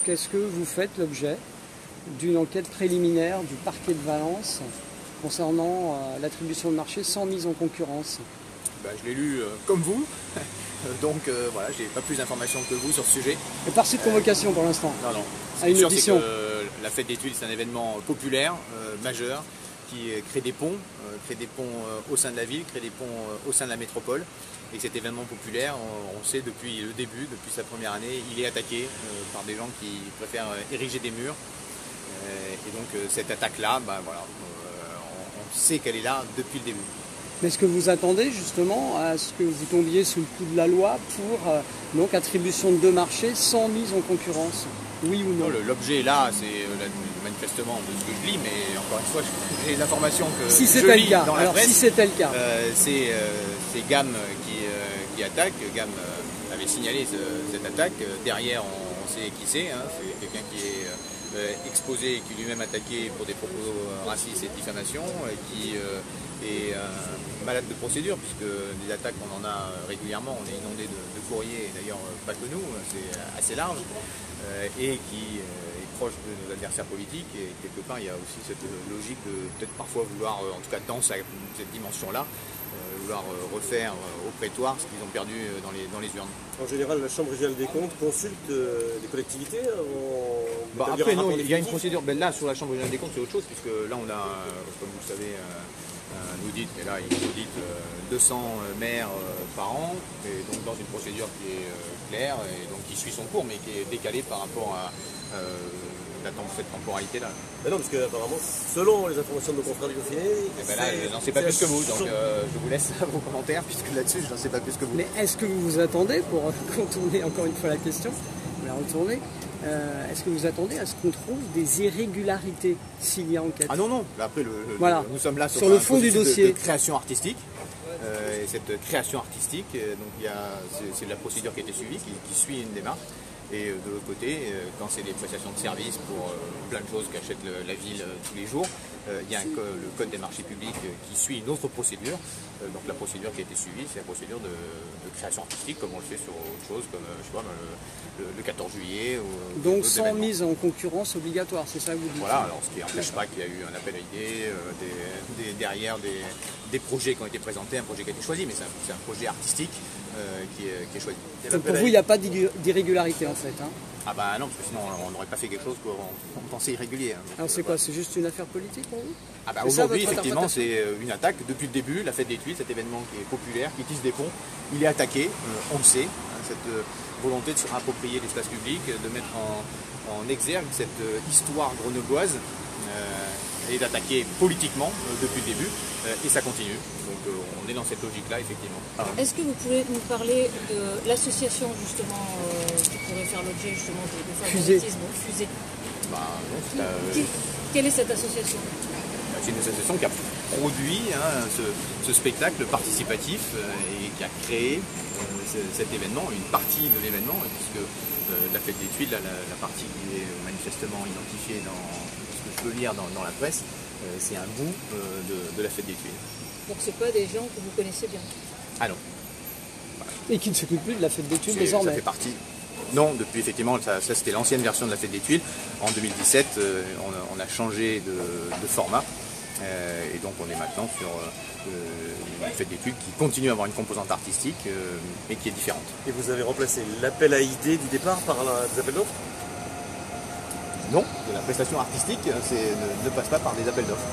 Qu'est-ce que vous faites l'objet d'une enquête préliminaire du parquet de Valence concernant l'attribution de marché sans mise en concurrence? Je l'ai lu comme vous, donc voilà, j'ai pas plus d'informations que vous sur ce sujet. Et par cette convocation pour l'instant? Non, non. À une sûr, audition. La fête des Tuiles, c'est un événement populaire, majeur, qui crée des ponts au sein de la ville, crée des ponts au sein de la métropole. Et cet événement populaire, on sait depuis le début, depuis sa première année, il est attaqué par des gens qui préfèrent ériger des murs. Et donc cette attaque-là, voilà, on sait qu'elle est là depuis le début. Mais est-ce que vous attendez justement à ce que vous tombiez sous le coup de la loi pour donc attribution de marchés sans mise en concurrence? Oui ou non? L'objet là, c'est manifestement de ce que je lis, mais encore une fois, j'ai l'information que si je lis cas. dans la Alors, presse. Si c'était le cas, c'est GAM qui attaque. GAM avait signalé cette attaque. Derrière, on sait qui c'est. Hein. C'est quelqu'un qui est exposé et qui lui-même attaqué pour des propos racistes et de diffamation, qui est malade de procédure, puisque des attaques on en a régulièrement, on est inondé de courriers, d'ailleurs pas que nous, c'est assez large, et qui est proche de nos adversaires politiques, et quelque part il y a aussi cette logique de peut-être parfois vouloir, en tout cas dans cette dimension-là, vouloir refaire au prétoire ce qu'ils ont perdu dans les urnes. En général, la Chambre régionale des comptes consulte les collectivités après, non, il y a une procédure. Là, sur la Chambre régionale des comptes, c'est autre chose, puisque là, on a, comme vous le savez, un audit, mais là, il audite 200 maires par an, et donc dans une procédure qui est claire, et donc qui suit son cours, mais qui est décalée par rapport à cette temporalité-là. Non, parce qu'apparemment, selon les informations de nos confrères du Dauphiné... là, je n'en sais pas plus que vous, donc je vous laisse vos commentaires, puisque là-dessus, je n'en sais pas plus que vous. Mais est-ce que vous vous attendez, pour contourner encore une fois la question, on la retourner, est-ce que vous attendez à ce qu'on trouve des irrégularités s'il y a enquête? Ah non, non, après, voilà. Nous sommes là sur le fond du dossier. De création artistique. Et cette création artistique, c'est la procédure qui a été suivie, qui suit une démarche. Et de l'autre côté, quand c'est des prestations de services pour plein de choses qu'achète la ville tous les jours, il y a le code des marchés publics qui suit une autre procédure. Donc la procédure qui a été suivie, c'est la procédure de création artistique, comme on le fait sur autre chose, comme je sais pas, le 14 juillet. Donc sans mise en concurrence obligatoire, c'est ça que vous dites? Voilà, alors ce qui n'empêche pas qu'il y a eu un appel à idées, derrière des projets qui ont été présentés, un projet qui a été choisi, mais c'est un projet artistique qui est choisi. Donc pour vous, il n'y a pas d'irrégularité en fait, hein? Ah non, parce que sinon on n'aurait pas fait quelque chose qu'on pensait irrégulier. Hein. Alors c'est quoi? C'est juste une affaire politique pour vous? Aujourd'hui, effectivement, c'est une attaque depuis le début. La fête des Tuiles, cet événement qui est populaire, qui tisse des ponts, il est attaqué, on le sait. Cette volonté de se réapproprier l'espace public, de mettre en exergue cette histoire grenobloise, et d'attaquer politiquement depuis le début, et ça continue. Donc on est dans cette logique-là, effectivement. Est-ce que vous pouvez nous parler de l'association justement qui pourrait faire l'objet justement de favoritisme Fusée? Quelle est cette association? C'est une association qui a produit ce spectacle participatif et qui a créé cet événement, une partie de l'événement, puisque la fête des Tuiles, la partie qui est manifestement identifiée dans ce que je peux lire dans la presse, c'est un bout de la fête des Tuiles. Donc c'est pas des gens que vous connaissez bien? Ah non. Voilà. Et qui ne s'occupent plus de la fête des Tuiles désormais? Ça fait partie. Non, depuis effectivement, ça c'était l'ancienne version de la fête des Tuiles. En 2017, on a changé de format. Et donc on est maintenant sur une fête des Tuiles qui continue à avoir une composante artistique et qui est différente. Et vous avez remplacé l'appel à idées du départ par des appels d'offres? Non, la prestation artistique ne passe pas par des appels d'offres.